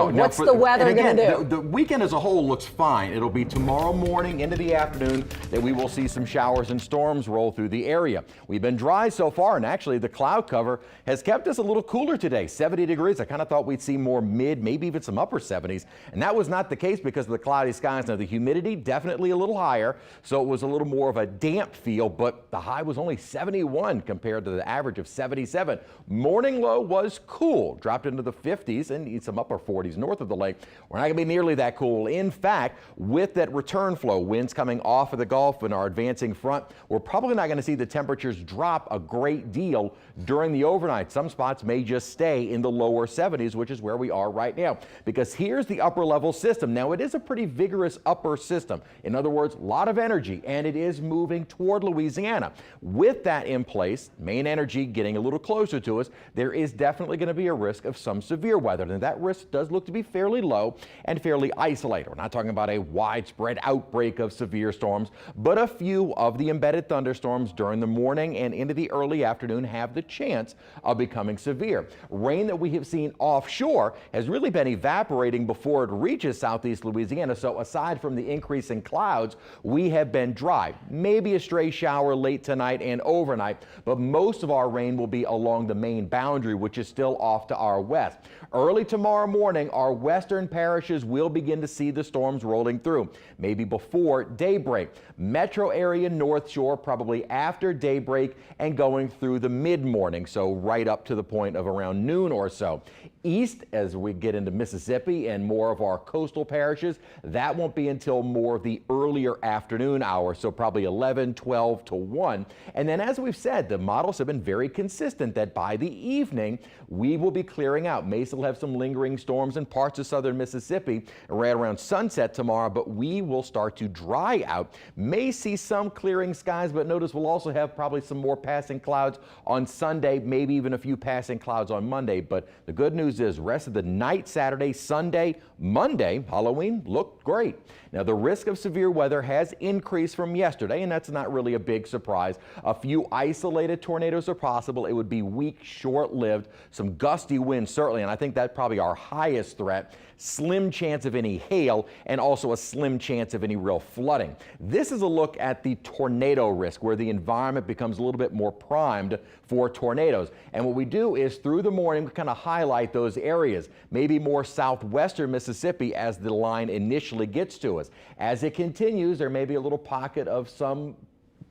What's the weather going to do? The weekend as a whole looks fine. It'll be tomorrow morning into the afternoon that we will see some showers and storms roll through the area. We've been dry so far, and actually the cloud cover has kept us a little cooler today, 70 degrees. I kind of thought we'd see more mid, maybe even some upper 70s, and that was not the case because of the cloudy skies. Now the humidity definitely a little higher, so it was a little more of a damp feel, but the high was only 71 compared to the average of 77. Morning low was cool, dropped into the 50s and some upper 40s north of the lake. We're not going to be nearly that cool. In fact, with that return flow, winds coming off of the Gulf and our advancing front, we're probably not going to see the temperatures drop a great deal during the overnight. Some spots may just stay in the lower 70s, which is where we are right now, because here's the upper level system. Now it is a pretty vigorous upper system. In other words, a lot of energy, and it is moving toward Louisiana. With that in place, main energy getting a little closer to us, there is definitely going to be a risk of some severe weather, and that risk does look to be fairly low and fairly isolated. We're not talking about a widespread outbreak of severe storms, but a few of the embedded thunderstorms during the morning and into the early afternoon have the chance of becoming severe. Rain that we have seen offshore has really been evaporating before it reaches southeast Louisiana, so aside from the increase in clouds, we have been dry. Maybe a stray shower late tonight and overnight, but most of our rain will be along the main boundary, which is still off to our west. Early tomorrow morning, our western parishes will begin to see the storms rolling through, maybe before daybreak. Metro area North Shore probably after daybreak and going through the mid-morning, so right up to the point of around noon or so. East, as we get into Mississippi and more of our coastal parishes, that won't be until more of the earlier afternoon hours, so probably 11, 12 to 1. And then, as we've said, the models have been very consistent that by the evening, we will be clearing out. May still have some lingering storms in parts of southern Mississippi right around sunset tomorrow, but we will start to dry out. May see some clearing skies, but notice we'll also have probably some more passing clouds on Sunday, maybe even a few passing clouds on Monday. But the good news is rest of the night, Saturday, Sunday, Monday, Halloween looked great. Now the risk of severe weather has increased from yesterday, and that's not really a big surprise. A few isolated tornadoes are possible. It would be weak, short-lived, some gusty winds certainly, and I think that's probably our highest threat. Slim chance of any hail and also a slim chance of any real flooding. This is a look at the tornado risk, where the environment becomes a little bit more primed for tornadoes. And what we do is through the morning we kind of highlight those areas, maybe more southwestern Mississippi as the line initially gets to us. As it continues, there may be a little pocket of some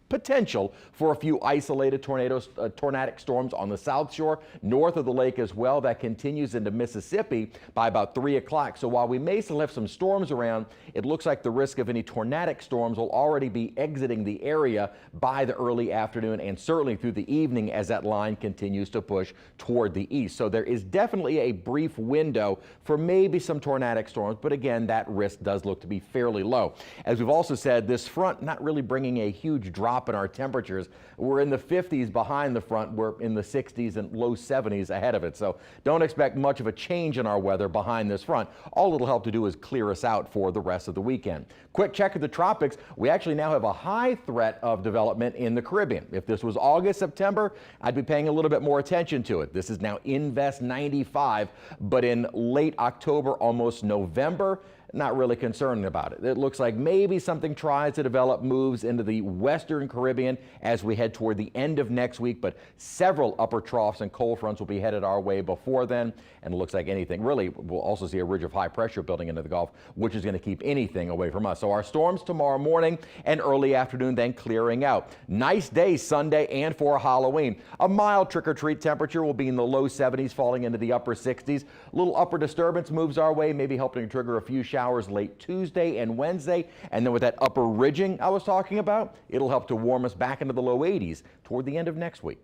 potential for a few isolated tornadoes, tornadic storms on the south shore, north of the lake as well. That continues into Mississippi by about 3 o'clock. So while we may still have some storms around, it looks like the risk of any tornadic storms will already be exiting the area by the early afternoon and certainly through the evening as that line continues to push toward the east. So there is definitely a brief window for maybe some tornadic storms, but again, that risk does look to be fairly low. As we've also said, this front not really bringing a huge drop in our temperatures. We're in the 50s behind the front. We're in the 60s and low 70s ahead of it. So don't expect much of a change in our weather behind this front. All it'll help to do is clear us out for the rest of the weekend. Quick check of the tropics. We actually now have a high threat of development in the Caribbean. If this was August, September, I'd be paying a little bit more attention to it. This is now Invest 95, but in late October, almost November, not really concerned about it. It looks like maybe something tries to develop, moves into the western Caribbean as we head toward the end of next week, but several upper troughs and cold fronts will be headed our way before then, and it looks like anything really, we'll also see a ridge of high pressure building into the Gulf, which is going to keep anything away from us. So our storms tomorrow morning and early afternoon, then clearing out. Nice day Sunday and for Halloween. A mild trick-or-treat temperature will be in the low 70s, falling into the upper 60s. A little upper disturbance moves our way, maybe helping to trigger a few showers late Tuesday and Wednesday, and then with that upper ridging I was talking about, it'll help to warm us back into the low 80s toward the end of next week.